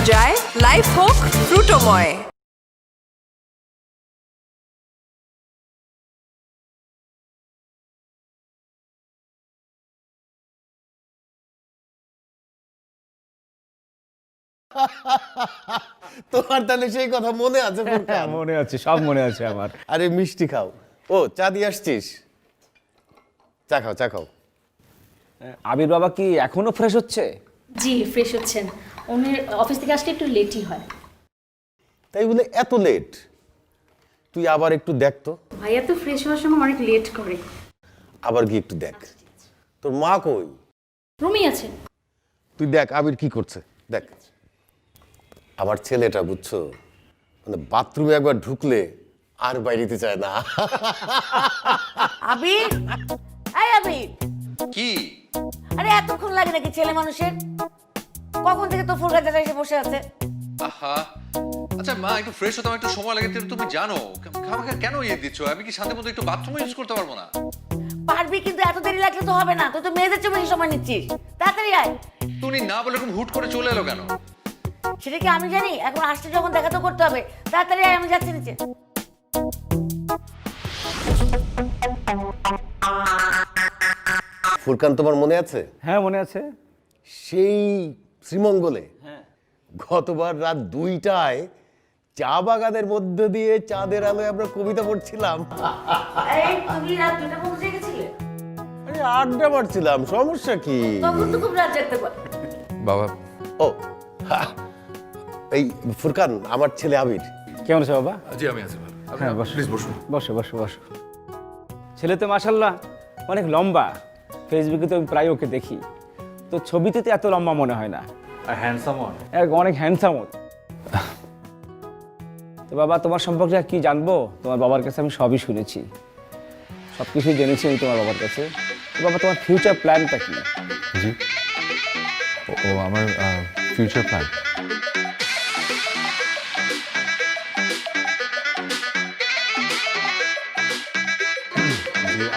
মজায় লাইফ হোক ফ্রুটোময়। তোমার তাহলে সেই কথা মনে আছে? হ্যাঁ মনে আছে, সব মনে আছে আমার। আরে মিষ্টি খাও। ও চা দিয়ে আসছিস? চা খাও, চা খাও। আবির বাবা কি এখনো ফ্রেশ হচ্ছে? জি ফ্রেশ হচ্ছেন, ওনার অফিস থেকে আসতে একটু লেটই হয়। তাই বলে এত লেট? তুই আবার একটু দেখ তো। ভাইয়া তো ফ্রেশ হওয়ার সময় অনেক লেট করে। আবার গিয়ে একটু দেখ। তোর মা কই? রুমই আছে। তুই দেখ আবির কি করছে, দেখ। আমার ছেলেটা বুঝছো, মানে বাথরুমে একবার ঢুকলে আর বাইরেতে চায় না। আবির, এই আবির, কি? আরে এতক্ষণ লাগে নাকি ছেলে মানুষের? কখন থেকে তো ফুল গাছটা এসে বসে আছে? আহা, আচ্ছা মা, একটু ফ্রেশ হতে আমার একটু সময় লাগে, তুমি জানো। আমাকে কেন দিচ্ছ? আমি কি শান্তি মতো একটু বাথরুমে ইউজ করতে পারবো না? পারবি, কিন্তু এত দেরি লাগলে তো হবে না। তুই তো মেয়েদের চেয়ে বেশি সময় নিচ্ছিস। তাড়াতাড়ি আয়। তুমি না বলে এরকম হুট করে চলে এলো কেন? সেটা কি আমি জানি? এখন আসতে যখন দেখা তো করতে হবে। তাড়াতাড়ি আয়, আমি যাচ্ছি নিচে। ফুরকান, তোমার মনে আছে? হ্যাঁ মনে আছে। সেই শ্রীমঙ্গলে গতবার রাত 2টায় চা বাগানের মধ্য দিয়ে চাঁদের আলোয় আমরা কবিতা পড়ছিলাম। এই তুমি রাত 2টা পর্যন্ত জেগেছিলে? আরে আড্ডা মারছিলাম, সমস্যা কি? তখন তো খুব রাত জাগতে পার। বাবা, ও এই ফুরকান, আমার ছেলে আবির। কেমন আছে বাবা? জি আমি আছি ভালো। হ্যাঁ প্লিজ বসুন। বসো বসো বসো। ছেলে তো মাশাল্লাহ অনেক লম্বা, ফেসবুকে তো আমি প্রায় ওকে দেখি। তো ছবিতে তো এত লম্বা মনে হয় না। আর হ্যান্ডসাম ওয়ান। অনেক হ্যান্ডসাম। তো বাবা, তোমার সম্পর্কে আর কি জানবো? তোমার বাবার কাছে আমি সবই শুনেছি, সব কিছুই জেনেছি আমি তোমার বাবার কাছে। তো বাবা, তোমার ফিউচার প্ল্যানটা কি? জি, ও আমার ফিউচার প্ল্যান।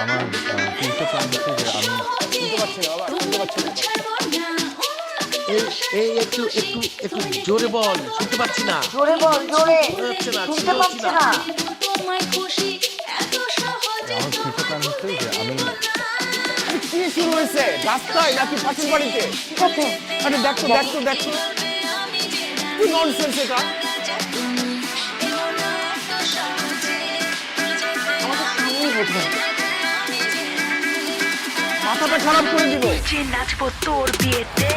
আমার ফিউচার প্ল্যান হচ্ছে যে আমি শুনতে পাচ্ছি না বাবা, শুনতে পাচ্ছি না। এই একটু একটু একটু জোরে বল, শুনতে পাচ্ছি না। জোরে বল, জোরে। শুনতে পাচ্ছি না। শুনতে পাচ্ছি না। আমার ফিউচার প্ল্যান হচ্ছে যে আমি কি শুরু হয়েছে? রাস্তায় নাকি পাশের বাড়িতে? ঠিক আছে। আরে দেখো দেখো দেখো, কি ননসেন্স এটা! মাথাটা খারাপ করে দিব। নাচবো তোর বিয়েতে।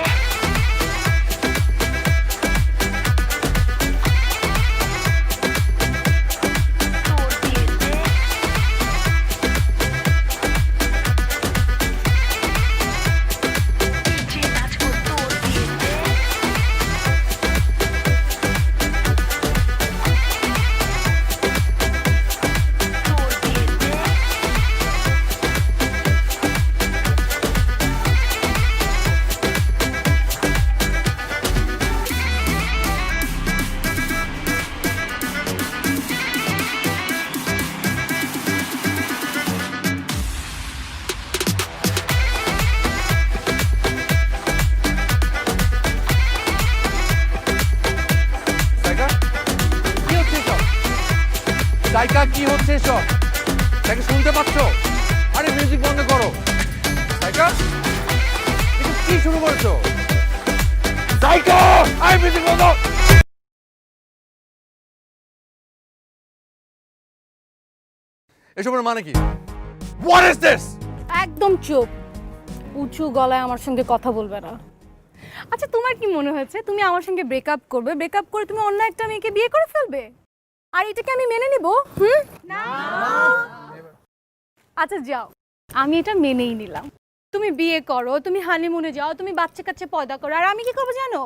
সাইকা, কি হচ্ছে এসব? তাকে শুনতে পাচ্ছ? আরে মিউজিক বন্ধ করো। সাইকা, এটা কি শুরু করেছো? সাইকা, আরে মিউজিক বন্ধ। এসবের মানে কি? What is this? একদম চুপ, উঁচু গলায় আমার সঙ্গে কথা বলবে না। আচ্ছা, তোমার কি মনে হয়েছে তুমি আমার সঙ্গে ব্রেকআপ করবে, ব্রেকআপ করে তুমি অন্য একটা মেয়েকে বিয়ে করে ফেলবে, আর এটাকে আমি মেনে নেব? না। আচ্ছা যাও, আমি এটা মেনেই নিলাম। তুমি বিয়ে করো, তুমি হানিমুনে যাও, তুমি বাচ্চা কাচ্চা পয়দা করো, আর আমি কি করবো জানো?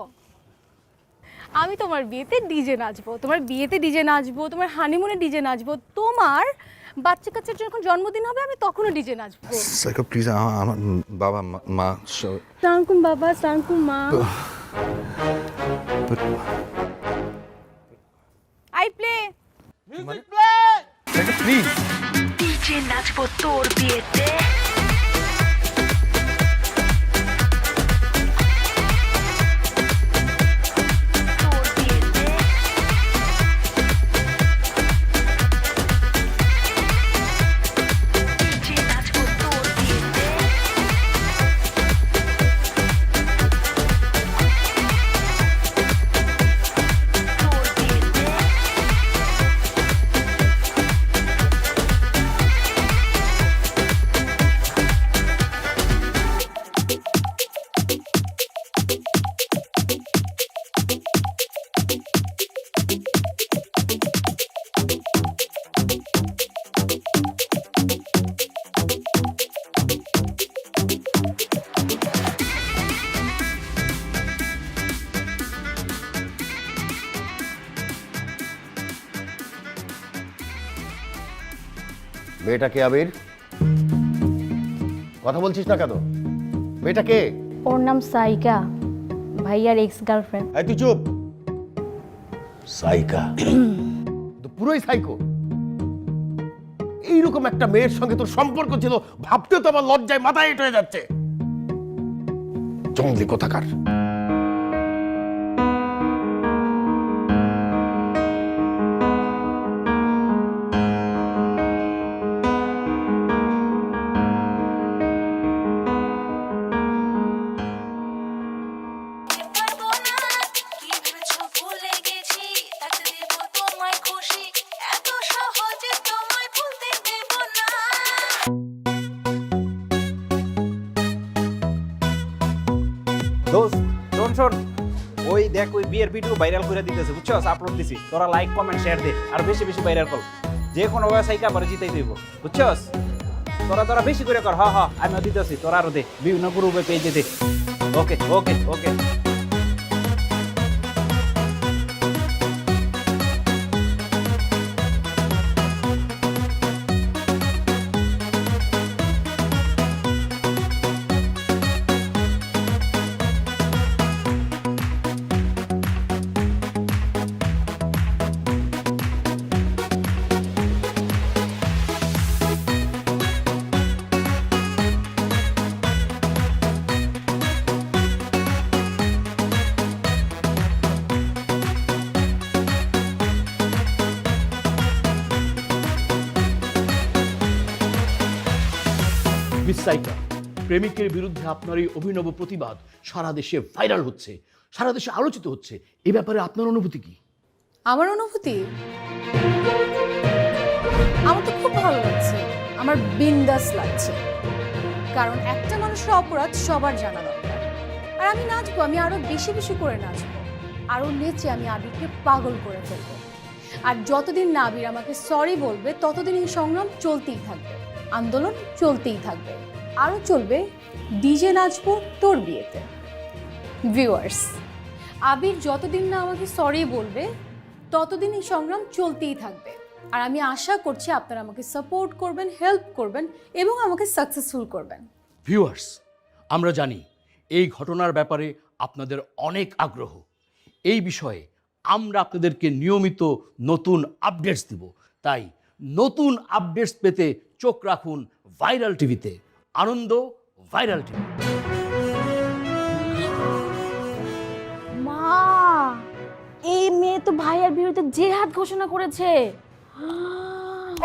আমি তোমার বিয়েতে ডিজে নাচবো, তোমার বিয়েতে ডিজে নাচবো, তোমার হানিমুনে ডিজে নাচবো, তোমার বাচ্চা কাচ্চার যখন জন্মদিন হবে আমি তখনও ডিজে নাচবো। সাইকা প্লিজ, আমার বাবা মা সালামকুম বাবা, সালামকুম মা। I play music play. Saika please. DJ নাচবো তোর বিয়েতে। তোর মেয়েটাকে আবির, কথা বলছিস না কেন? মেয়েটাকে? ওর নাম সাইকা, ভাইয়ার এক্স গার্লফ্রেন্ড। এই তুই চুপ। সাইকা তো পুরোই সাইকো। এইরকম একটা মেয়ের সঙ্গে তোর সম্পর্ক ছিল, ভাবতে তো আমার লজ্জায় মাথায় হেঁটে হয়ে যাচ্ছে। জঙ্গলি কোথাকার। দোস্ত শোন, ওই দেখ ওই বিয়ের ভিডিও ভাইরাল করে দিতেছে, বুঝছস? আপলোড দিছি, তোরা লাইক কমেন্ট শেয়ার দে আর বেশি বেশি ভাইরাল কর, যে কোনো সাইকা পরে জিতাই দিব, বুঝছস? তোরা বেশি করে কর। হ্যাঁ আমিও দিতেছি, তোরা আরো দে, বিভিন্ন গ্রুপে পেজে দে। ওকে ওকে ওকে। মিস সাইকা, প্রেমিকের বিরুদ্ধে আপনার এই অভিনব প্রতিবাদ সারা দেশে ভাইরাল হচ্ছে, সারা দেশে আলোচিত হচ্ছে। এই ব্যাপারে আপনার অনুভূতি কি? আমার অনুভূতি, আমার তো খুব ভালো লাগছে, আমার বিন্দাস লাগছে। কারণ একটা মানুষের অপরাধ সবার জানা দরকার। আর আমি নাচবো, আমি আরো বেশি বেশি করে নাচবো, আরো নেচে আমি আবিরকে পাগল করে ফেলবো। আর যতদিন না আবির আমাকে সরি বলবে, ততদিন এই সংগ্রাম চলতেই থাকবে, আন্দোলন চলতেই থাকবে। আরও চলবে ডিজে নাচবো তোর বিয়েতে। ভিউয়ার্স, আবির যতদিন না আমাকে সরি বলবে, ততদিন এই সংগ্রাম চলতেই থাকবে। আর আমি আশা করছি আপনারা আমাকে সাপোর্ট করবেন, হেল্প করবেন এবং আমাকে সাকসেসফুল করবেন। ভিউয়ার্স, আমরা জানি এই ঘটনার ব্যাপারে আপনাদের অনেক আগ্রহ। এই বিষয়ে আমরা আপনাদেরকে নিয়মিত নতুন আপডেটস দিব। তাই নতুন আপডেটস পেতে চোখ রাখুন ভাইরাল টিভিতে। আনন্দ ভাইরাল টিভি। মা, এই মেয়ে তো ভাইয়ার বিরুদ্ধে জেহাদ ঘোষণা করেছে।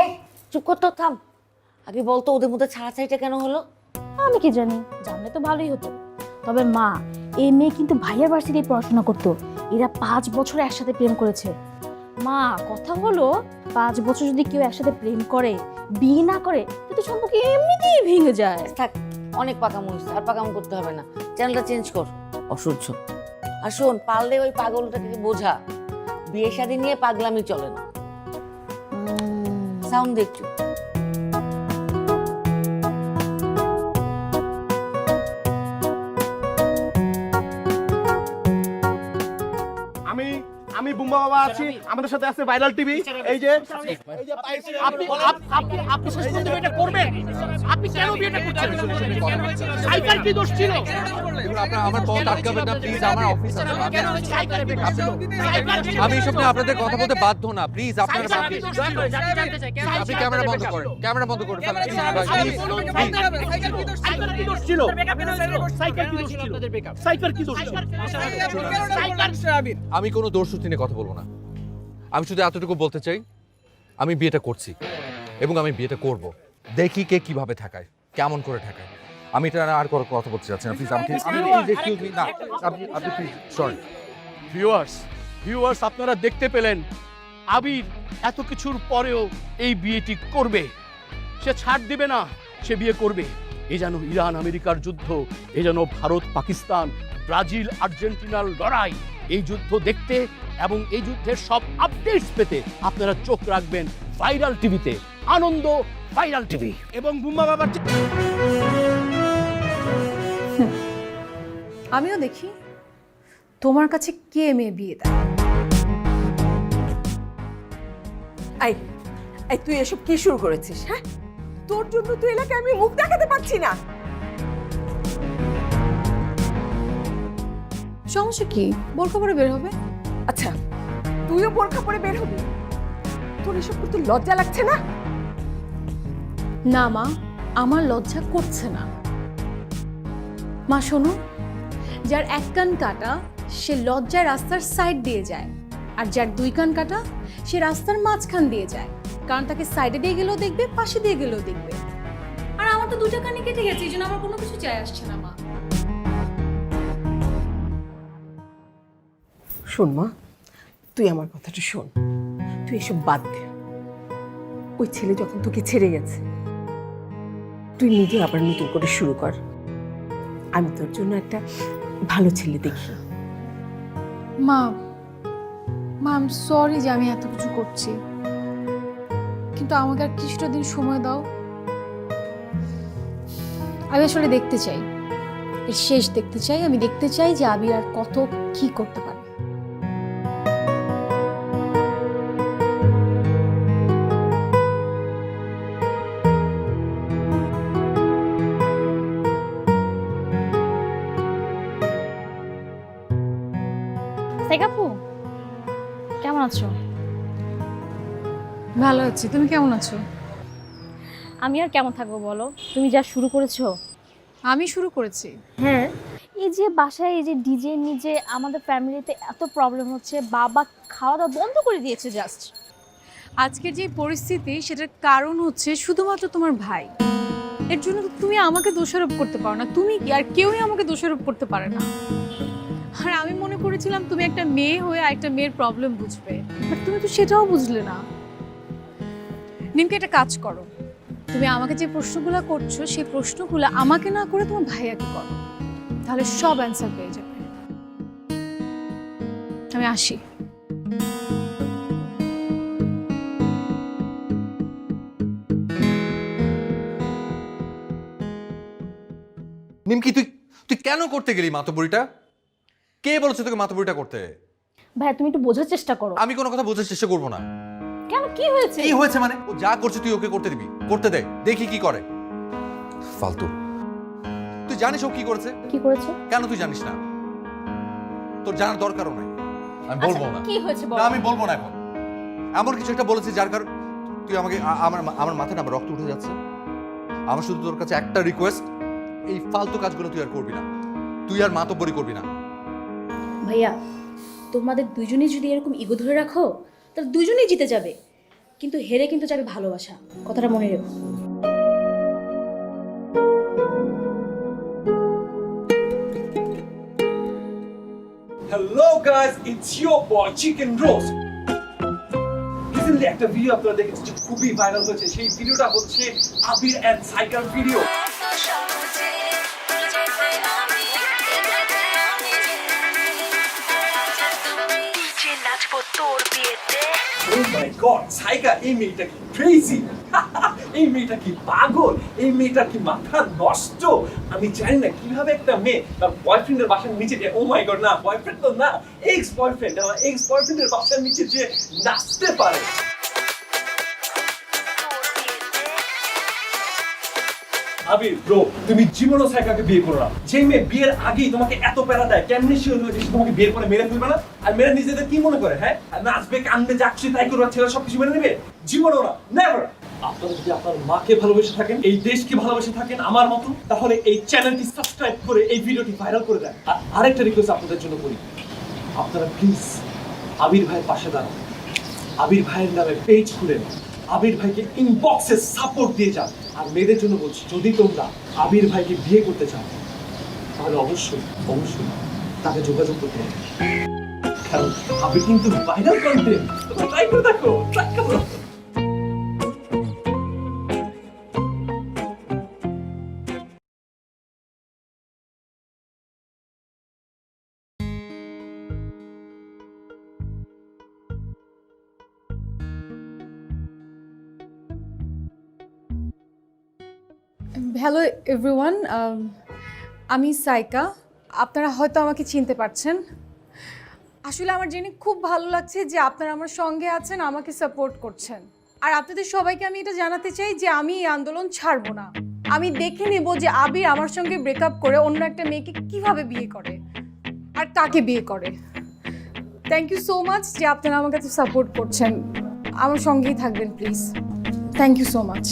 এই চুপ কর তো, থাম। আগে বলতো ওদের মধ্যে ছাড়াছাড়িটা কেন হলো? আমি কি জানি, জানলে তো ভালোই হতো। তবে মা, এই মেয়ে কিন্তু ভাইয়ার ভার্সিটিতে পড়াশোনা করতো, এরা 5 বছর একসাথে প্রেম করেছে। মা, কথা হলো 5 বছর যদি কেউ একসাথে প্রেম করে, বিয়ে না করে, তো সম্পর্ক এমনিতেই ভেঙে যায়। থাক, অনেক পাকামো হয়েছে, আর পাকামো করতে হবে না। চ্যানেলটা চেঞ্জ কর, অসহ্য। আর শোন, পারলে ওই পাগলটাকে বোঝা, বিয়ে শাদী নিয়ে পাগলামি চলে না। সাউন্ড দেখছো? আমি বুম্বা বাবা আছি, আমাদের সাথে আছে ভাইরাল টিভি। এই যে আপনি শেষ পর্যন্ত এটা করবেন? আপনি কেন বিয়েটা করছেন? সাইকার কি দোষ ছিল? আপনারা আমার পথ আটকাবেন না প্লিজ, আমার অফিস আছে। আমি এসব নিয়ে আপনাদের কথা বলতে বাধ্য না, প্লিজ আপনারা আপনি ক্যামেরা বন্ধ করেন, ক্যামেরা বন্ধ করে ফেলেন। সাইকার কি দোষ ছিল? সাইকার কি দোষ ছিল? সাইকার কি দোষ ছিল? আমি কোনো দোষত্ব নিয়ে কথা বলবো না। আমি শুধু এতটুকু বলতে চাই, আমি বিয়েটা করছি এবং আমি বিয়েটা করব। দেখি কে কিভাবে ঠেকায়, কেমন করে ঠেকায়। আমি এটা আর কোনো কথা বলতে চাচ্ছি না, প্লিজ আমাকে এক্সকিউজ মি। না আপনি প্লিজ সরি। ভিউয়ার্স, আপনারা দেখতে পেলেন আবির এত কিছুর পরেও এই বিয়েটি করবে। সে ছাড় দিবে না, সে বিয়ে করবে। এ যেন ইরান আমেরিকার যুদ্ধ, এ যেন ভারত পাকিস্তান, ব্রাজিল আর্জেন্টিনার লড়াই। এই যুদ্ধ দেখতে এবং এই যুদ্ধের সব আপডেটস পেতে আপনারা চোখ রাখবেন ভাইরাল টিভিতে। আনন্দ ভাইরাল টিভি এবং বুম্বা বাবার। আমিও দেখি তোমার কাছে কে মেয়ে বিয়ে দেয়। তুই এসব কি শুরু করেছিস? হ্যাঁ, তোর জন্য তো এলাকায় আমি মুখ দেখাতে পারছি না। সমস্যা কি? বোরকা পরে বের হবে। আচ্ছা, তুইও বোরখা পরে বের হবি? তোর এসব করতে লজ্জা লাগছে না? না মা, আমার লজ্জা করছে না। মা শোনো, যার এক কান কাটা সে লজ্জায় রাস্তার সাইড দিয়ে যায়, আর যার দুই কান কাটা সে রাস্তার মাঝখান দিয়ে যায়, কারণ তাকে সাইডে দিয়ে গেলেও দেখবে, পাশে দিয়ে গেলেও দেখবে। আর আমার তো দুটো কানে কেটে গেছে, এই জন্য আমার কোনো কিছু চাই আসছে না মা। শোন মা, তুই আমার কথাটা শোন, তুই এসব বাদ দে। ওই ছেলে যখন তোকে ছেড়ে গেছে, তুই নিজে আবার নতুন করে শুরু কর। আমি তোর জন্য একটা ভালো ছেলে দেখি। মা, আই এম সরি যে আমি এত কিছু করছি, কিন্তু আমাকে আর কিছুটা দিন সময় দাও। আমি আসলে দেখতে চাই, এর শেষ দেখতে চাই। আমি দেখতে চাই যে আবির আর কত কি করতে পারে। সাইকাপু, কেমন আছো? ভালো আছি, তুমি কেমন আছো? আমি আর কেমন থাকবো বলো, তুমি যা শুরু করেছো। আমি শুরু করেছি। হ্যাঁ, এই যে বাসায় এই যে ডিজে নিজে আমাদের ফ্যামিলিতে এত প্রবলেম হচ্ছে, বাবা খাওয়া দাওয়া বন্ধ করে দিয়েছে জাস্ট। আজকের যে পরিস্থিতি সেটার কারণ হচ্ছে শুধুমাত্র তোমার ভাই। এর জন্য তো তুমি আমাকে দোষারোপ করতে পারো না, তুমি কি আর কেউই আমাকে দোষারোপ করতে পারে না। আর আমি মনে করেছিলাম তুমি একটা মেয়ে হয়ে একটা মেয়ের প্রবলেম বুঝবে, বাট তুমি তো সেটাও বুঝলে না। নিমকে একটা কাজ করো, তুমি আমাকে যে প্রশ্নগুলো করছো সেই প্রশ্নগুলো আমাকে না করে তোমার ভাইয়াকে করো, তাহলে সব অ্যান্সার পেয়ে যাবে। আমি আসি। নিমকি, তুই কেন করতে গেলি মাতব্বরিটা? কে বলেছে তোকে মাতব্বরিটা করতে? ভাই তুমি একটু বোঝার চেষ্টা করো। আমি কোনো কথা বোঝার চেষ্টা করবো না। কেন, কি হয়েছে? কি হয়েছে মানে? ও যা করছে তুই ওকে করতে দিবি? করতে দে, দেখি কি করে। ফালতু। তুই জানিস ও কি করেছে? কি করেছে? কেন তুই জানিস না? তোর জানার দরকারও নাই। আমি বলবো না। কি হয়েছে না, বলো। আমি বলবো না এখন। এমন কিছু একটা বলেছে যার কারণ তুই আমাকে আমার মাথায় না রক্ত উঠে যাচ্ছে। আমার শুধু তোর কাছে একটা রিকোয়েস্ট, এই ফালতু কাজগুলো তুই আর করবি না। তুই আর মাতব্বরি করবি না। ভাইয়া, তোমাদের দুইজনেই যদি এরকম ইগো ধরে রাখো তাহলে দুইজনেই জিতে যাবে, কিন্তু হেরে কিন্তু যাবে ভালোবাসা। কথাটা মনে রেখো। Hello guys, it's your boy Chicken Roast. Recently একটা ভিডিও আপনারা দেখেছেন যে খুবই ভাইরাল হয়েছে। সেই ভিডিওটা হচ্ছে আবির এন্ড সাইকার ভিডিও। ডিজে নাচবো তোর বিয়েতে। Oh my god, সাইকা এই মেয়েটা কি ক্রেজি! এই মেয়েটা কি পাগল! এই মেয়েটা কি মাথা নষ্ট! আমি জানি না কিভাবে একটা মেয়ে তার বয়ফ্রেন্ডের বাসার নিচে যে, ও মাই গড, না বয়ফ্রেন্ড তো না, এক্স বয়ফ্রেন্ড, আমার এক্স বয়ফ্রেন্ডের বাসার নিচে যে নাচতে পারে। আবির ব্রো, তুমি জীবনও সাইকাকে বিয়ে করো না। যে মেয়ে বিয়ের আগেই তোমাকে এত প্যারা দেয়, কেমনি শিওর হয়েছে সে তোমাকে বিয়ের পরে মেরে ফেলবে না? আর মেয়েরা নিজেদের কি মনে করে, হ্যাঁ? আর নাচবে, কান্দবে, যাচ্ছে তাই করবে, ছেলেরা সবকিছু মেনে নেবে? জীবনও না, নেভার। আপনারা যদি আপনার মাকে ভালোবেসে থাকেন, এই দেশকে ভালোবেসে থাকেন আমার মতো, তাহলে এই চ্যানেলটি সাবস্ক্রাইব করে এই ভিডিওটি ভাইরাল করে দেন। আর আরেকটা রিকোয়েস্ট আপনাদের জন্য করি, আপনারা প্লিজ আবির ভাইয়ের পাশে দাঁড়ান, আবির ভাইয়ের নামে পেজ খুলেন, আবির ভাইকে ইনবক্সে সাপোর্ট দিয়ে যান। আর মেয়েদের জন্য বলছি, যদি তোমরা আবির ভাইকে বিয়ে করতে চাও তাহলে অবশ্যই তাকে যোগাযোগ করতে হবে, কারণ আবির কিন্তু ভাইরাল কন্টেন্ট। তোমরা ট্রাই করে দেখো, ট্রাই করো। হ্যালো এভরিওয়ান, আমি সাইকা। আপনারা হয়তো আমাকে চিনতে পারছেন। আসলে আমার জেনে খুব ভালো লাগছে যে আপনারা আমার সঙ্গে আছেন, আমাকে সাপোর্ট করছেন। আর আপনাদের সবাইকে আমি এটা জানাতে চাই যে আমি এই আন্দোলন ছাড়বো না। আমি দেখে নেব যে আবির আমার সঙ্গে ব্রেকআপ করে অন্য একটা মেয়েকে কিভাবে বিয়ে করে আর কাকে বিয়ে করে। থ্যাংক ইউ সো মাচ যে আপনারা আমার কাছে সাপোর্ট করছেন, আমার সঙ্গেই থাকবেন please. Thank you so much.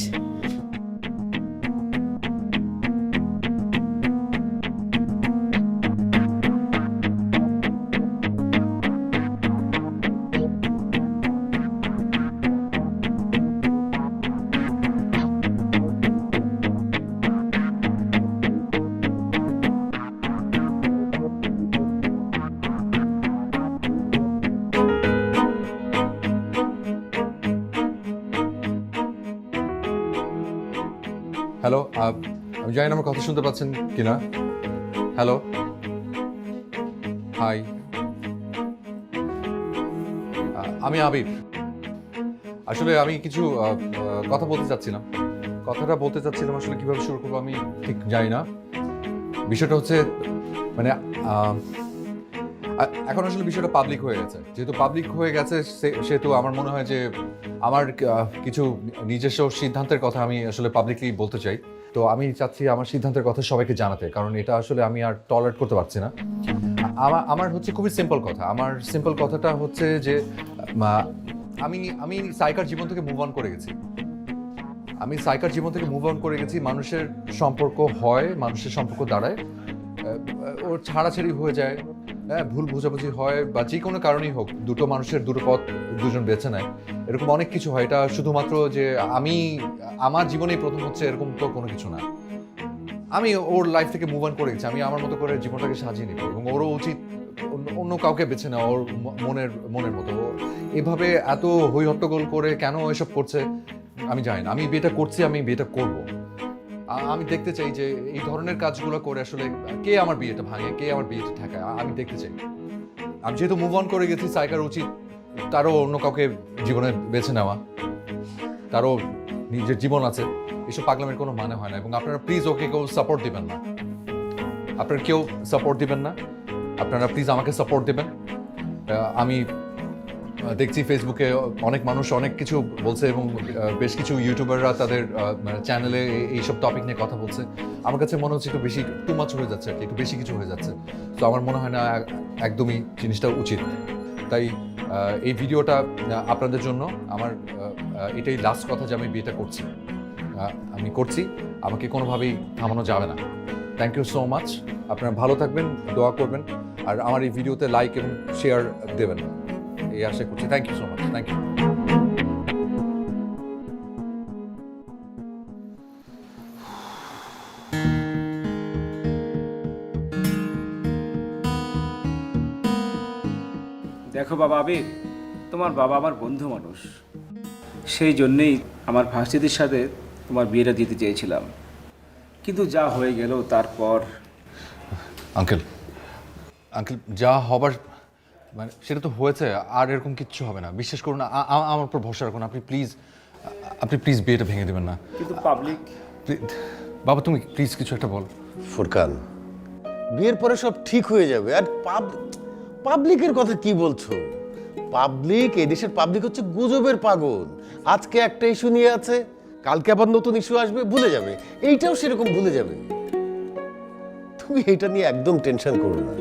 Hello, আমি জানি না আমার কথা শুনতে পাচ্ছেন কিনা। হ্যালো, হাই, আমি আবির। আসলে আমি কিছু কথা বলতে চাচ্ছিলাম। কথাটা বলতে চাচ্ছিলাম আসলে কিভাবে শুরু করবো আমি ঠিক জানি না। বিষয়টা হচ্ছে মানে এখন আসলে বিষয়টা পাবলিক হয়ে গেছে। যেহেতু পাবলিক হয়ে গেছে সেহেতু আমার মনে হয় যে আমার কিছু নিজস্ব সিদ্ধান্তের কথা আমি আসলে পাবলিকলি বলতে চাই। তো আমি চাচ্ছি আমার সিদ্ধান্তের কথা সবাইকে জানাতে, কারণ এটা আসলে আমি আর টলারেট করতে পারছি না। আমার হচ্ছে খুবই সিম্পল কথা। আমার সিম্পল কথাটা হচ্ছে যে আমি সাইকার জীবন থেকে মুভ অন করে গেছি। আমি সাইকার জীবন থেকে মুভ অন করে গেছি। মানুষের সম্পর্ক হয়, মানুষের সম্পর্ক দাঁড়ায়, ওর ছাড়াছাড়ি হয়ে যায়, ভুল বোঝাবুঝি হয়, বা যে কোনো কারণেই হোক দুটো মানুষের দুটো পথ দুজন বেছে নেয়, এরকম অনেক কিছু হয়। এটা শুধুমাত্র যে আমি আমার জীবনেই প্রথম হচ্ছে এরকম তো কোনো কিছু না। আমি ওর লাইফ থেকে মুভ অন করে গেছি। আমি আমার মতো করে জীবনটাকে সাজিয়ে নিব এবং ওরও উচিত অন্য কাউকে বেছে নেওয়া ওর মনের মতো। এভাবে এত হই হট্টগোল করে কেন এসব করছে আমি জানি না। আমি বিয়েটা করছি, আমি বিয়েটা করব। আমি দেখতে চাই যে এই ধরনের কাজগুলো করে আসলে কে আমার বিয়েটা ভাঙে, কে আমার বিয়েটা ঠেকায়, আমি দেখতে চাই। আমি যেহেতু মুভ অন করে গেছি, সাইকার উচিত তারও অন্য কাউকে জীবনে বেছে নেওয়া। তারও নিজের জীবন আছে, এসব পাগলামের কোনো মানে হয় না। এবং আপনারা প্লিজ ওকে কেউ সাপোর্ট দিবেন না। আপনারা কেউ সাপোর্ট দিবেন না। আপনারা প্লিজ আমাকে সাপোর্ট দেবেন। আমি দেখছি ফেসবুকে অনেক মানুষ অনেক কিছু বলছে এবং বেশ কিছু ইউটিউবাররা তাদের চ্যানেলে এইসব টপিক নিয়ে কথা বলছে। আমার কাছে মনে হচ্ছে একটু বেশি টু মাচ হয়ে যাচ্ছে আর কি, একটু বেশি কিছু হয়ে যাচ্ছে। তো আমার মনে হয় না একদমই জিনিসটা উচিত। তাই এই ভিডিওটা আপনাদের জন্য। আমার এটাই লাস্ট কথা যে আমি বিয়েটা করছি, আমি করছি, আমাকে কোনোভাবেই থামানো যাবে না। Thank you so much. আপনারা ভালো থাকবেন, দোয়া করবেন, আর আমার এই ভিডিওতে লাইক এবং শেয়ার দেবেন এই আশা করছি। Thank you so much. Thank you. দেখো বাবা আবির, তোমার বাবা আমার বন্ধু মানুষ, সেই জন্যেই আমার ভার্সিটির সাথে তোমার বিয়েটা দিতে চেয়েছিলাম, কিন্তু যা হয়ে গেল তারপর। আঙ্কেল যা হবার মানে সেটা তো হয়েছে, আর এরকম কিচ্ছু হবে না, বিশ্বাস করুন। আমার উপর ভরসা রাখুন। আপনি প্লিজ বিয়েটা ভেঙে দেবেন না। কিন্তু পাবলিক। বাবা তুমি প্লিজ কিছু একটা বল। ফুরকান, বিয়ের পরে সব ঠিক হয়ে যাবে। আর পাবলিকের কথা কি বলছো? পাবলিক, এই দেশের পাবলিক হচ্ছে গুজবের পাগল। আজকে একটা ইস্যু নিয়ে আছে, কালকে আবার নতুন ইস্যু আসবে, ভুলে যাবে। এইটাও সেরকম ভুলে যাবে। তুমি এটা নিয়ে একদম টেনশন করো না।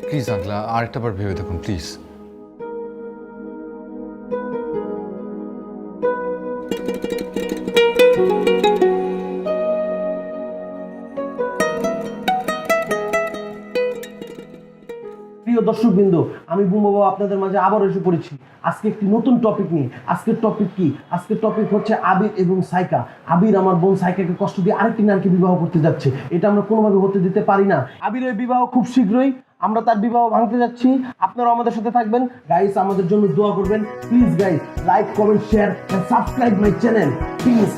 প্লিজ আঙ্কেল আরেকটা বার ভেবে দেখুন প্লিজ। প্রিয় দর্শকবৃন্দ, আমি বুম্বা বাবা আপনাদের মাঝে আবার এসে পড়েছি আজকে একটি নতুন টপিক নিয়ে। আজকের টপিক কি? আজকের টপিক হচ্ছে আবির এবং সাইকা। আবির আমার বোন সাইকাকে কষ্ট দিয়ে আরেকটি নারীকে বিবাহ করতে যাচ্ছে, এটা আমরা কোনোভাবে হতে দিতে পারি না। আবিরের বিবাহ খুব শীঘ্রই, আমরা তার বিবাহ ভাঙতে যাচ্ছি। আপনারা আমাদের সাথে থাকবেন গাইস, আমাদের জন্য দোয়া করবেন please guys. Like, comment, share and subscribe my channel please.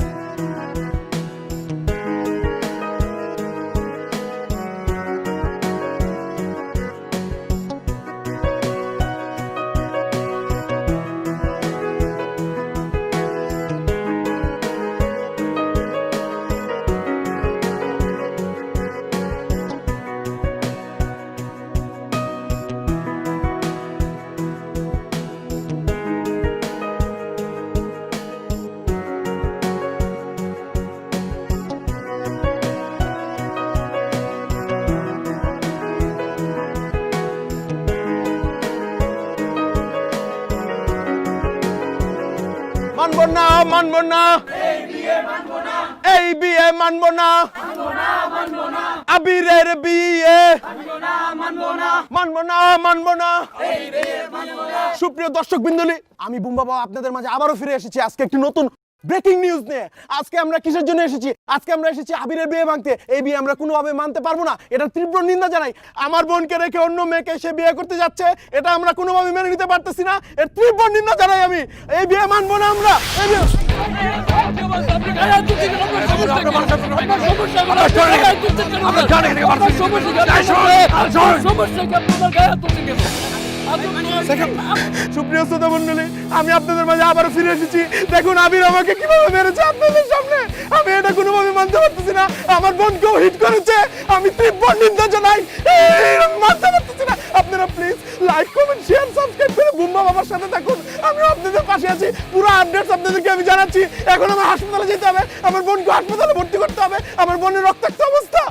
না মানবো না এই বিয়ে মানবো না আবিরের বিয়ে মানবো না সুপ্রিয় দর্শক বিন্দুলি, আমি বুম্বা বাবা আপনাদের মাঝে আবারও ফিরে এসেছি আজকে একটি নতুন ব্রেকিং নিউজ নিয়ে। আজকে আমরা কিসের জন্য এসেছি? আজকে আমরা এসেছি আবিরের বিয়ে ভাঙতে। এই বিয়ে আমরা কোনোভাবে মানতে পারবো না, এটা তীব্র নিন্দা জানাই। আমার বোনকে রেখে অন্য মেয়েকে সে বিয়ে করতে যাচ্ছে, এটা আমরা কোনোভাবে মেনে নিতে পারতেছি না, এর তীব্র নিন্দা জানাই আমি। এই বিয়ে মানবো না আমরা। এই বিয়ে সুপ্রিয় শ্রোতা মণ্ডলী, আমি আপনাদের মাঝে আবারও ফিরে এসেছি। দেখুন আবির আমাকে কিভাবে মেরেছে আপনাদের সামনে। আমি এটা কোনোভাবে মানতে পারতেছি না। আমার বোনকেও হিট করেছে, আমি তীব্র নিন্দা জানাই। মানতে পারতেছি না। আপনারা please like comment share subscribe করে বুম্বা বাবার সাথে থাকুন। আমি আপনাদের পাশে আছি, পুরো আপডেটস আপনাদেরকে আমি জানাচ্ছি। এখন আমার হাসপাতালে যেতে হবে, আমার বোনকে হাসপাতালে ভর্তি করতে হবে, আমার বোনের রক্তাক্ত অবস্থা।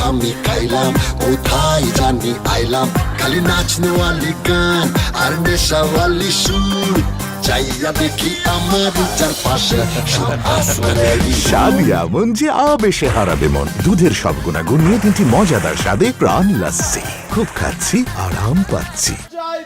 আমি খাইলাম কোথায় জানি আইলাম, খালি নাচনেওয়ালি গান আর নেশাওয়ালি সুর, চাইয়া দেখি আমার চারপাশে সাদিয়া মন যে আবেশে হারাবে মন। দুধের সব গুণাগুণ নিয়ে 3টি মজাদার স্বাদে প্রাণ লাস্সি। খুব খাচ্ছি, আরাম পাচ্ছি।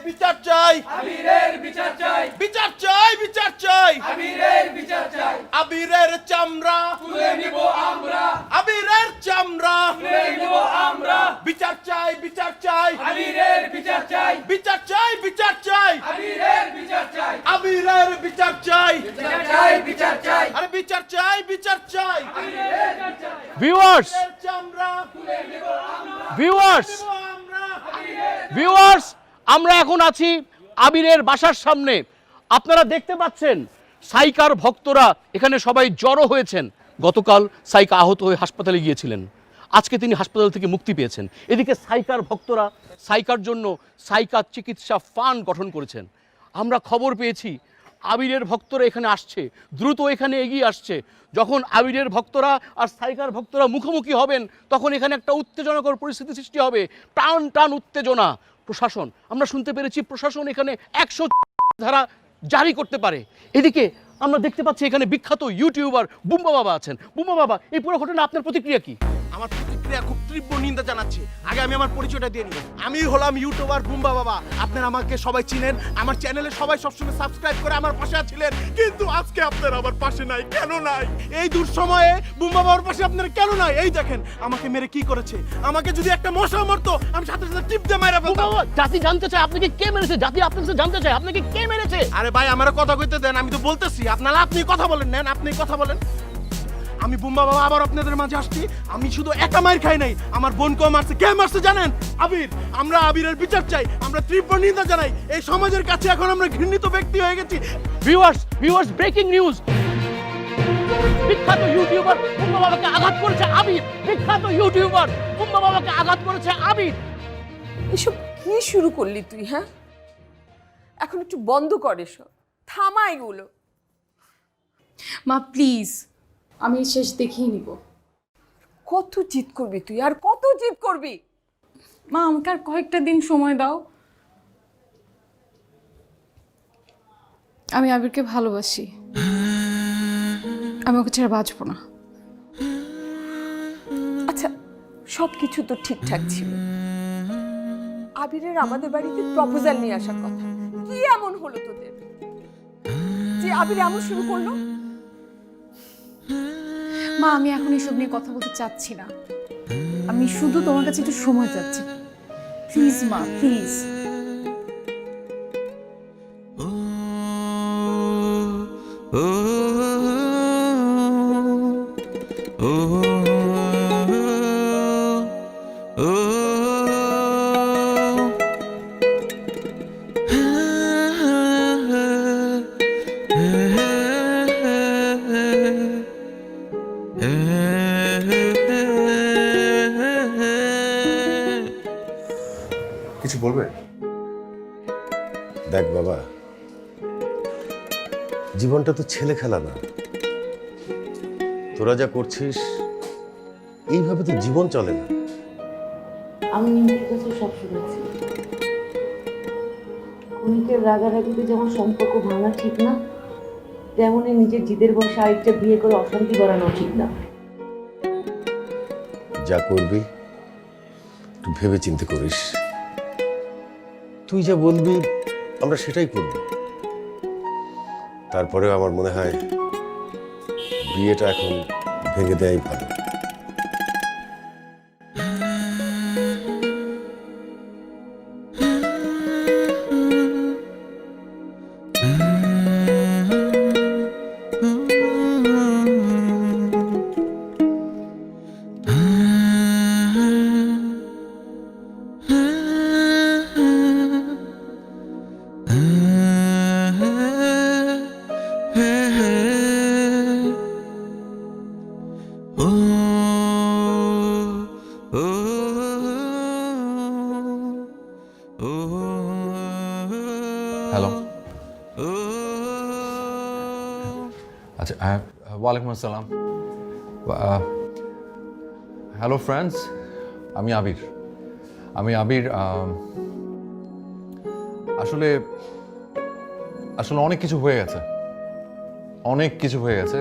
বিচার চাই আবিরের বিচার চাই, বিচার চাই বিচার চাই আবিরের বিচার চাই। আবিরের চামড়া তুলে নিব আমরা, আবিরের চামড়া তুলে নিব আমরা। বিচার চাই বিচার চাই আবিরের বিচার চাই, বিচার চাই বিচার চাই আবিরের বিচার চাই। আবিরের বিচার চাই, বিচার চাই বিচার চাই, আরে বিচার চাই বিচার চাই আবিরের বিচার চাই। ভিউয়ার্স চামড়া তুলে নিব আমরা, ভিউয়ার্স আমরা এখন আছি আবিরের বাসার সামনে। আপনারা দেখতে পাচ্ছেন সাইকার ভক্তরা এখানে সবাই জড়ো হয়েছেন। গতকাল সাইকা আহত হয়ে হাসপাতালে গিয়েছিলেন, আজকে তিনি হাসপাতাল থেকে মুক্তি পেয়েছেন। এদিকে সাইকার ভক্তরা সাইকার জন্য সাইকা চিকিৎসা ফান্ড গঠন করেছেন। আমরা খবর পেয়েছি আবিরের ভক্তরা এখানে আসছে, দ্রুত এখানে এগিয়ে আসছে। যখন আবিরের ভক্তরা আর সাইকার ভক্তরা মুখোমুখি হবেন, তখন এখানে একটা উত্তেজনাকর পরিস্থিতি সৃষ্টি হবে, টান টান উত্তেজনা। প্রশাসন, আমরা শুনতে পেরেছি প্রশাসন এখানে 100 ধারা জারি করতে পারে। এদিকে আমরা দেখতে পাচ্ছি এখানে বিখ্যাত ইউটিউবার বুম্বা বাবা আছেন। বুম্বা বাবা, এই পুরো ঘটনা আপনার প্রতিক্রিয়া কি? আমার প্রতিক্রিয়া খুব তীব্র নিন্দা জানাচ্ছি। আগে আমি আমার পরিচয়টা দিয়ে নিই। আমি হলাম ইউটিউবার বুম্বা বাবা। আপনারা আমাকে সবাই চিনেন, আমার চ্যানেলে সবাই সবসময় সাবস্ক্রাইব করে আমার পাশে ছিলেন, কিন্তু আজকে আপনারা আমার পাশে নাই। কেন নাই? এই দুঃসময়ে বুম্বা বাবার পাশে আপনারা কেন নাই? এই দেখেন আমাকে মেরে কি করেছে। আমাকে যদি একটা মশা মারতো, আমি সাথে সাথে টিপ দিয়ে মারা ফেলতাম। জাতি জানতে চায় আপনাকে কে মেরেছে, জাতি আপনার কাছে জানতে চায় আপনাকে কে মেরেছে। আরে ভাই আমার কথা কইতে দেন, আমি তো বলতেছি। আপনারা আপনি কথা বলেন, নেন আপনি কথা বলেন। আমি বুম্বা বাবা আবার আপনাদের মাঝে আসছি। আমি শুধু একা মার খাই নাই, আমার বোনকেও মারছে। কে মারছে জানেন? আবির। আমরা আবিরের বিচার চাই, আমরা তীব্র নিন্দা জানাই। এই সমাজের কাছে এখন আমরা ঘৃণিত ব্যক্তি হয়ে গেছি। ভিউয়ার্স ব্রেকিং নিউজ, বিখ্যাত ইউটিউবার বুম্বা বাবাকে আঘাত করেছে আবির। বিখ্যাত ইউটিউবার বুম্বা বাবাকে আঘাত করেছে আবির। এসব কি শুরু করলি তুই? হ্যাঁ, এখন একটু বন্ধ কর এসব, থামা এগুলো। মা প্লিজ, আমি শেষ দেখিয়ে নিব। কত জিদ করবি তুই, আর কত জিদ করবি? মা আমাকে আর কয়েকটা দিন সময় দাও। আমি আবিরকে ভালোবাসি, আমি ওকে ছেড়ে বাঁচবো না। আচ্ছা, সব কিছু তো ঠিকঠাক ছিল। আবিরের আমাদের বাড়িতে প্রপোজাল নিয়ে আসার কথা, কি এমন হলো তোদের যে আবির এমন শুরু করলো? মা আমি এখন এসব নিয়ে কথা বলতে চাচ্ছি না, আমি শুধু তোমার কাছে একটু সময় চাচ্ছি। প্লিজ মা, প্লিজ। কিছু বলবে? দেখ বাবা, জীবনটা তো ছেলে খেলা না। তোরা যা করছিস এইভাবে তো জীবন চলে না। আমি নিজের কাছে সব শুনেছি। কণিকের রাগারাগিতে যেমন সম্পর্ক ভাঙা ঠিক না, তেমনি নিজের জিদের বসে আরেকটা বিয়ে করে অশান্তি বাড়ানো ঠিক না। যা করবি একটু ভেবে চিন্তে করিস। তুই যা বলবি আমরা সেটাই করব। তারপরেও আমার মনে হয় বিয়েটা এখন ভেঙে দেয়াই ভালো। হ্যালো, আচ্ছা ওয়ালাইকুম আসসালাম। হ্যালো ফ্রেন্ডস, আমি আবির। আসলে অনেক কিছু হয়ে গেছে।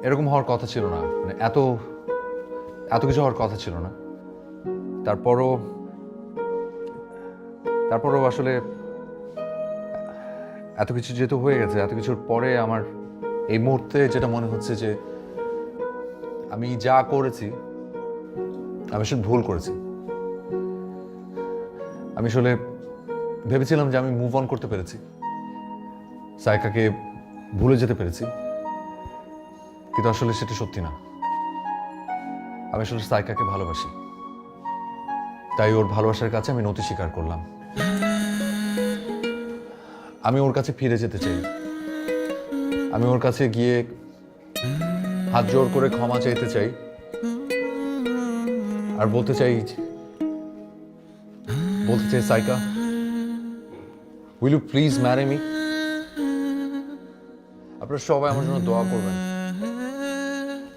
এরকম হওয়ার কথা ছিল না, মানে এত কিছু হওয়ার কথা ছিল না। তারপরও আসলে এত কিছু যেহেতু হয়ে গেছে, এত কিছুর পরে আমার এই মুহূর্তে যেটা মনে হচ্ছে যে আমি যা করেছি আমি আসলে ভুল করেছি। আমি আসলে ভেবেছিলাম যে আমি মুভ অন করতে পেরেছি, সাইকাকে ভুলে যেতে পেরেছি, কিন্তু আসলে সেটা সত্যি না। আমি আসলে সাইকাকে ভালোবাসি, তাই ওর ভালোবাসার কাছে আমি নতি স্বীকার করলাম। আমি ওর কাছে ফিরে যেতে চাই। আমি ওর কাছে গিয়ে হাত জোর করে ক্ষমা চাইতে চাই, আর বলতে চাই Saika, will you please marry me? আপনারা সবাই আমার জন্য দোয়া করবেন।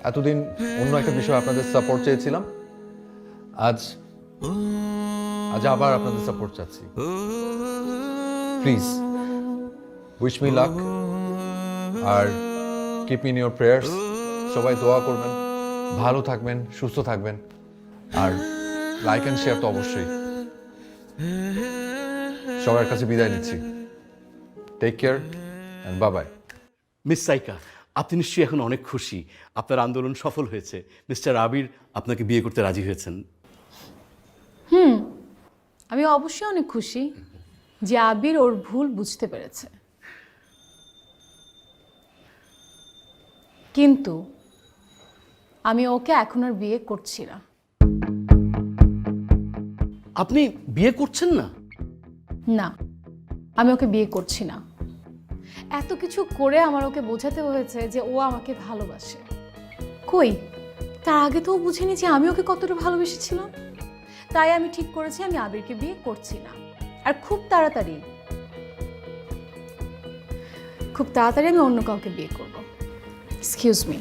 এতদিন অন্য একটা বিষয় আপনাদের সাপোর্ট চেয়েছিলাম, আজ আবার আপনাদের সাপোর্ট চাচ্ছি। প্লিজ উইশ মি লাক, আর keep me in your prayers. সবাই দোয়া করবেন, ভালো থাকবেন, সুস্থ থাকবেন, আর লাইক অ্যান্ড শেয়ার তো অবশ্যই। সবার কাছে বিদায় নিচ্ছি। Take care and bye bye. Miss Saika, আপনি নিশ্চয়ই এখন অনেক খুশি, আপনার আন্দোলন সফল হয়েছে। মিস্টার আবির আপনাকে বিয়ে করতে রাজি হয়েছেন। আমি অবশ্যই অনেক খুশি যে আবির ওর ভুল বুঝতে পেরেছে, কিন্তু আমি ওকে এখন আর বিয়ে করছি না। আপনি বিয়ে করছেন না? না, আমি ওকে বিয়ে করছি না। এত কিছু করে আমার ওকে বোঝাতে হয়েছে যে ও আমাকে ভালোবাসে। কই, তার আগে তো ও বুঝেনি যে আমি ওকে কতটা ভালোবেসেছিলাম। তাই আমি ঠিক করেছি আমি আবিরকে বিয়ে করছি না। আর খুব তাড়াতাড়ি আমি অন্য কাউকে বিয়ে করব। Excuse me.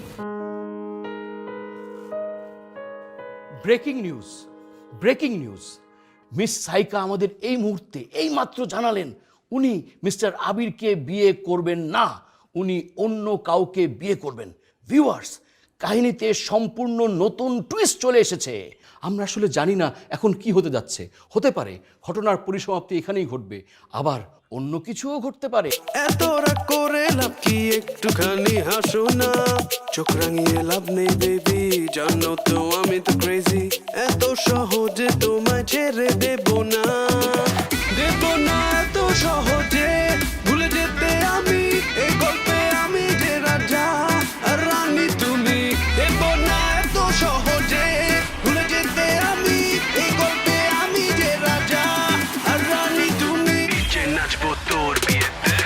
Breaking news, miss Saika আমাদের এই মুহূর্তে এইমাত্র জানালেন উনি মিস্টার আবিরকে বিয়ে করবেন না, উনি অন্য কাউকে বিয়ে করবেন। ভিউয়ার্স, কাহিনীতে সম্পূর্ণ নতুন টুইস্ট চলে এসেছে। আমরা আসলে জানি না এখন কি হতে যাচ্ছে। হতে পারে ঘটনার পরিসমাপ্তি এখানেই ঘটবে, আবার অন্য কিছুও ঘটতে পারে। এত রাগ করে লাভ কি, একটুখানি হাসো না, চোখ রাঙিয়ে লাভ নেই বেবি, জানো তো আমি তো ক্রেজি, এত সহজে তোমায় ছেড়ে দেব না এত সহজে ভুলে যেতে আমি, এই গল্পে আমি যে রাজা আর রানী তুমি, দেব না এত সহজে ভুলে যেতে আমি, এই গল্পে আমি যে রাজা আর রানী তুমি। যে নাচবো তোর বিয়েতে,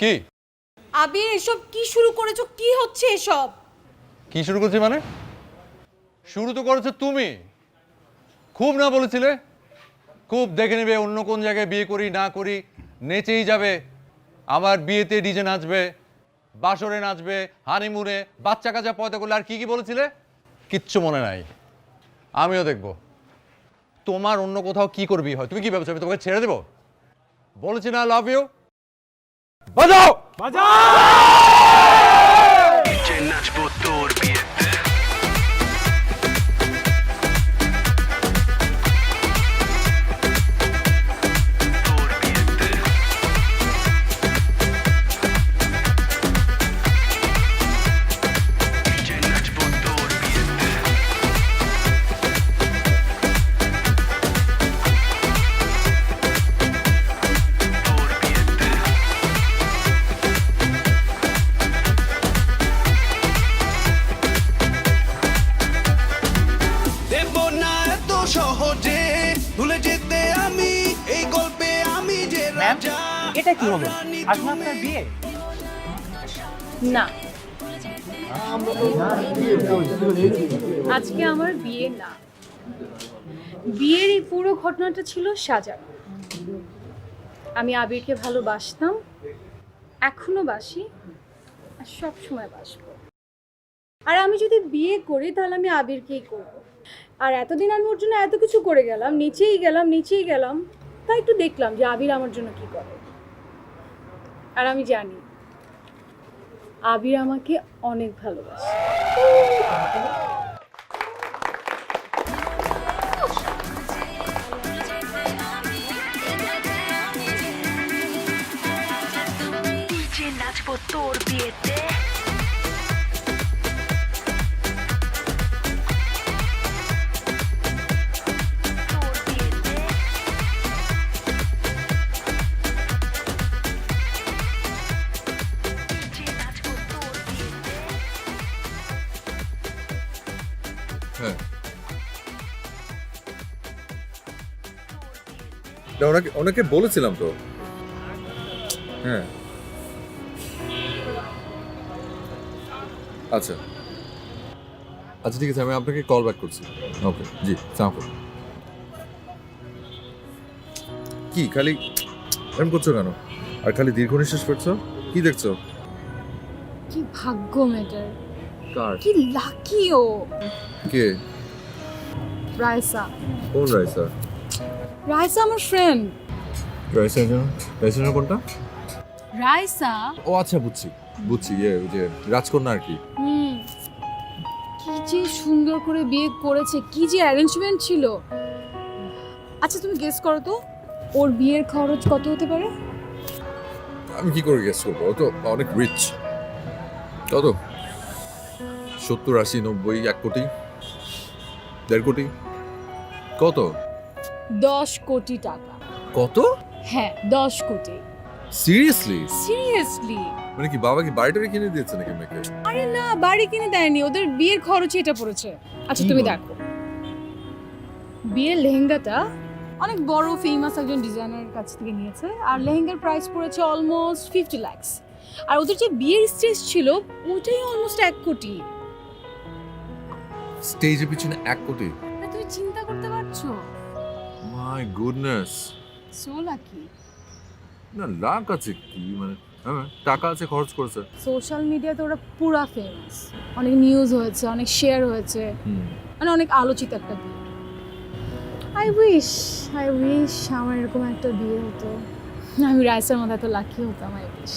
কি আবির এসব কি শুরু করেছো? কি হচ্ছে এসব? কি শুরু করছি মানে? শুরু তো করেছো তুমি। খুব না বলেছিলে, খুব দেখে নেবে অন্য কোন জায়গায় বিয়ে করি না করি, নেচেই যাবে। আমার বিয়েতে ডিজে নাচবে, বাসরে নাচবে, হানিমুনে, বাচ্চা কাচ্চা পয়দা করলে। আর কি কি বলেছিলে? কিচ্ছু মনে নাই। আমিও দেখব তোমার অন্য কোথাও কি করবি হয়। তুমি কি ভেবেছো আমি তোমাকে ছেড়ে দেবো? বলেছি না লাভ ইউ। বাজাও যে নাচবো তোর বিয়েতে দেব না এত সহজে ভুলে যেতে আমি এই গল্পে আমি যে রাজা। এটা কি হলো? আজকে আপনার বিয়ে? না, আজকে আমার বিয়ে না। বিয়ের এই পুরো ঘটনাটা ছিল সাজানো। আমি আবিরকে ভালোবাসতাম, এখনো বাসি, আর সব সময় বাসবো। আর আমি যদি বিয়ে করি তাহলে আমি আবিরকেই করব। আর এতদিন আমি ওর জন্য এত কিছু করে গেলাম, নিচেই গেলাম, তাই একটু দেখলাম যে আবির আমার জন্য কি করে। আর আমি জানি আবির আমাকে অনেক ভালোবাসে। যে নাচবো তোর বিয়েতে হ্যাঁ, ওনাকে বলেছিলাম তো। হ্যাঁ, আচ্ছা আচ্ছা ঠিক আছে, আমি আপনাকে কল ব্যাক করছি। ওকে জি, সালাম। কি খালি এরকম করছো কেন? আর খালি দীর্ঘ নিঃশ্বাস ফেলছো, কি দেখছো? কি ভাগ্য মেয়েটার, কার? কি লাকি ও। কে? রাইসা। কোন রাইসা? রাইসা আমার ফ্রেন্ড। রাইসা কোনটা? রাইসা। ও আচ্ছা, বুঝছি ওই যে রাজকন্যা আর কি। কি যে সুন্দর করে বিয়ে করেছে, কি যে অ্যারেঞ্জমেন্ট ছিল। আচ্ছা তুমি গেস করো তো ওর বিয়ের খরচ কত হতে পারে? আমি কি করে গেস করবো? ও তো অনেক রিচ। কত? 70, 80, 90, 1 কোটি, 1.5 কোটি? কত? 10 কোটি টাকা। কত? হ্যাঁ 10 কোটি। সিরিয়াসলি? সিরিয়াসলি। মানে কি বাবা কি বাড়িটা কিনে দিয়েছে নাকি মেয়েকে? আরে না, বাড়ি কিনে দেয়নি, ওদের বিয়ের খরচই এটা পড়েছে। আচ্ছা তুমি দেখো, বিয়ের লেহেঙ্গাটা অনেক বড় ফেমাস একজন ডিজাইনারের কাছ থেকে নিয়েছে, আর লেহেঙ্গার প্রাইস পড়েছে অলমোস্ট 50 লাখ। আর ওদের যে বিয়ের স্টেজ ছিল ওটাই অলমোস্ট 1 কোটি। স্টেজের পিছনে 1 কোটি? তুমি চিন্তা করতে পারছো? My goodness. So lucky. না লাখ আছে কি, মানে হ্যাঁ টাকা আছে, খরচ করেছে। সোশ্যাল মিডিয়াতে ওরা পুরা ফেমাস, অনেক নিউজ হয়েছে, অনেক শেয়ার হয়েছে, মানে অনেক আলোচিত একটা বিয়ে। আই উইশ আমার এরকম একটা বিয়ে হতো, আমি রাইসার মধ্যে এত লাকি হতাম। I wish.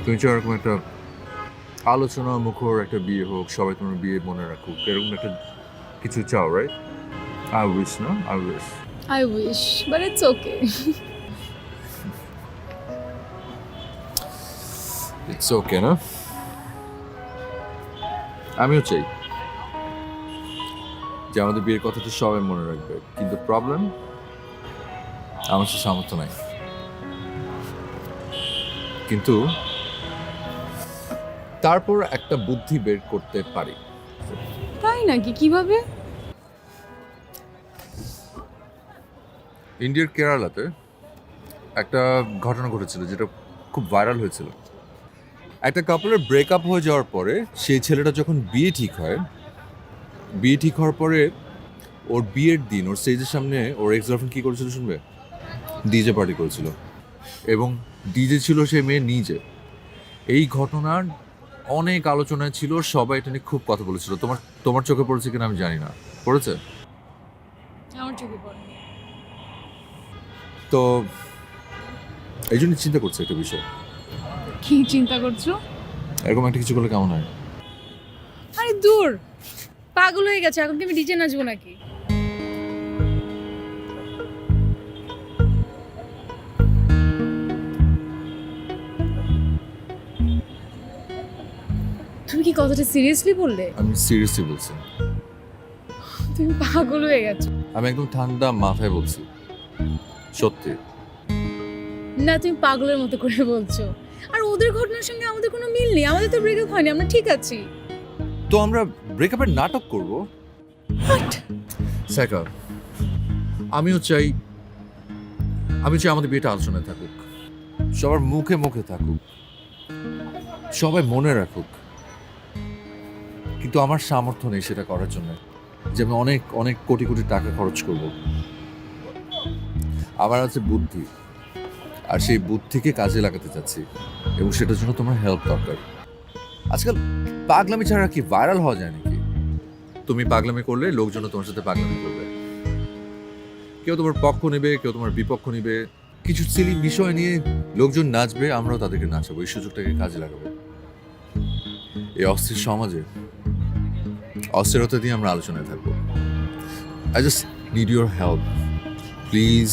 তুমি চাও এরকম একটা আলোচনা মুখর একটা বিয়ে হোক, সবাই তোমার বিয়ে মনে রাখুক, এরকম একটা কিছু চাও, রাইট? আই উইশ না, I wish, but it's okay. It's okay না? আমিও চাই যে আমাদের বিয়ের কথাটা সবাই মনে রাখবে, কিন্তু প্রবলেম আমার সে সামর্থ্য নাই। কিন্তু তারপর একটা বুদ্ধি বের করতে পারি। তাই নাকি? কিভাবে? ইন্ডিয়ার কেরালাতে একটা ঘটনা ঘটেছিল যেটা খুব ভাইরাল হয়েছিল। একটা কাপলের ব্রেকআপ হয়ে যাওয়ার পরে সেই ছেলেটা যখন বিয়ে ঠিক হওয়ার পরে ওর বিয়ের দিন ওর স্টেজের সামনে ওর এক্স গার্লফ্রেন্ড কী করেছিল শুনবে? ডিজে পার্টি করেছিল এবং ডিজে ছিল সে মেয়ে নিজে। এই ঘটনার অনেক আলোচনায় ছিল, সবাই এটা নিয়ে খুব কথা বলেছিল। তোমার চোখে পড়েছে কিনা আমি জানি না, পড়েছে? আমার চোখে পড়ে। তো এই জন্য চিন্তা করছে একটা বিষয়। কি চিন্তা করছো? এরকম একটা কিছু করলে কেমন হয়? আরে দূর, পাগল হয়ে গেছে। এখন কি আমি ডিজে নাচবো নাকি? তুমি কি কথাটা সিরিয়াসলি বললে? আমি সিরিয়াসলি বলছি, তুমি পাগল হয়ে গেছো। আমি একদম ঠান্ডা মাথায় বলছি, সত্যি। না, তুমি পাগলের মতো করে বলছো। আর ওদের ঘটনার সঙ্গে আমাদের কোনো মিল নেই। আমাদের তো ব্রেকআপ হয়নি, আমরা ঠিক আছি। তো আমরা ব্রেকআপের নাটক করব? সাইকা, আমিও চাই আমাদের বিয়েটা আলোচনায় থাকুক, সবার মুখে মুখে থাকুক, সবাই মনে রাখুক। কিন্তু আমার সামর্থ্য নেই সেটা করার জন্য, যে আমি অনেক অনেক কোটি কোটি টাকা খরচ করব। আমার আছে বুদ্ধি, আর সেই বুদ্ধিকে কাজে লাগাতে চাচ্ছি, এবং সেটার জন্য তোমার হেল্প দরকার। আজকাল পাগলামি ছাড়া কি ভাইরাল হওয়া যায় নাকি? তুমি পাগলামি করলে লোকজন তোমার সাথে পাগলামি করবে, কেউ তোমার পক্ষ নেবে, কেউ তোমার বিপক্ষ নেবে। কিছু সিলি বিষয় নিয়ে লোকজন নাচবে, আমরাও তাদেরকে নাচাবো। এই সুযোগটাকে কাজে লাগাবো। এই অস্থির সমাজে অস্থিরতা দিয়ে আমরা আলোচনায় থাকবো। I just need your help, please.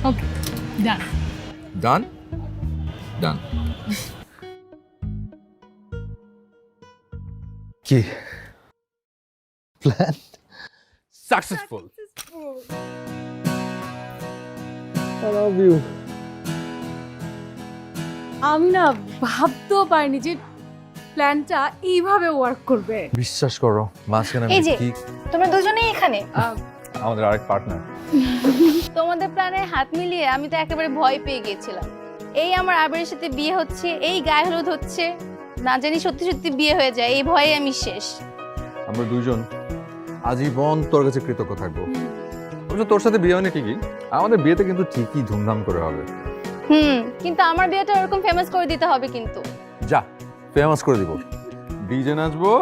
Okay, done. Done done. কি plan successful. I love you. আমি না ভাবতেও পারিনি যে প্ল্যানটা এইভাবে ওয়ার্ক করবে। বিশ্বাস করো, মাঝখানে এই যে কি তোমরা দুজনেই এখানে। আমাদের আরেক পার্টনার। তোমাদের প্ল্যানে হাত মিলিয়ে আমি তো একেবারে ভয় পেয়ে গিয়েছিলাম। এই আমার আবিরের সাথে বিয়ে হচ্ছে, এই গায়ে হলুদ হচ্ছে, না জানি সত্যি সত্যি বিয়ে হয়ে যায়, এই ভয়ে আমি শেষ। আমরা দুজন আজীবন তোর কাছে কৃতজ্ঞ থাকবো। অবশ্য তোর সাথে বিয়ে হয়নি ঠিকই, আমাদের বিয়েতে কিন্তু ঠিকই ধুমধাম করে হবে। কিন্তু আমার বিয়েটা ওরকম ফেমাস করে দিতে হবে কিন্তু। যা, ফেমাস করে দিব। ডিজে নাচবো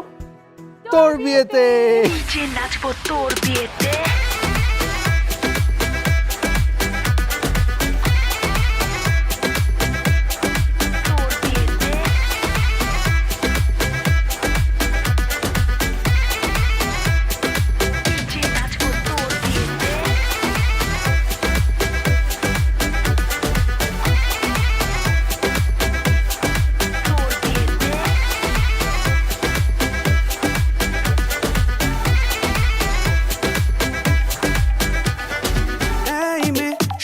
তোর বিয়েতে। ডিজে নাচবো তোর বিয়েতে।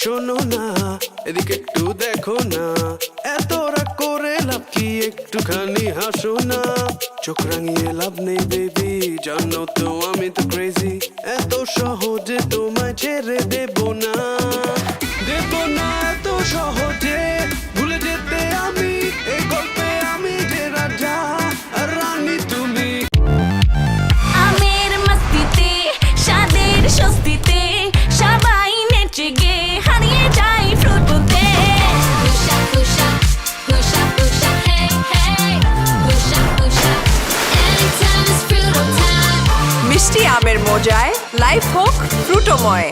শোনো না, এদিকে একটু দেখো না, এত রাগ করে লাভ কি, একটুখানি হাসো না। চোখ রাঙিয়ে লাভ নেই বেবি, জানো তো আমি তো ক্রেজি, এত সহজে তোমায় ছেড়ে দেব না এত সহজে ভুলে যেতে আমি, এই গল্পে আমি যে রাজা আর রানী তুমি। আমের মস্তিতে স্বাদের স্বস্তিতে সবাই নেচে গে হারিয়ে যায় ফ্রুটতে। হুশা হুশা হুশা হুশা হে হে হুশা হুশা এনিটাইম ইজ ফ্রুটো টাইম। মিষ্টি আমের মজায় লাইফ হোক ফ্রুটোময়।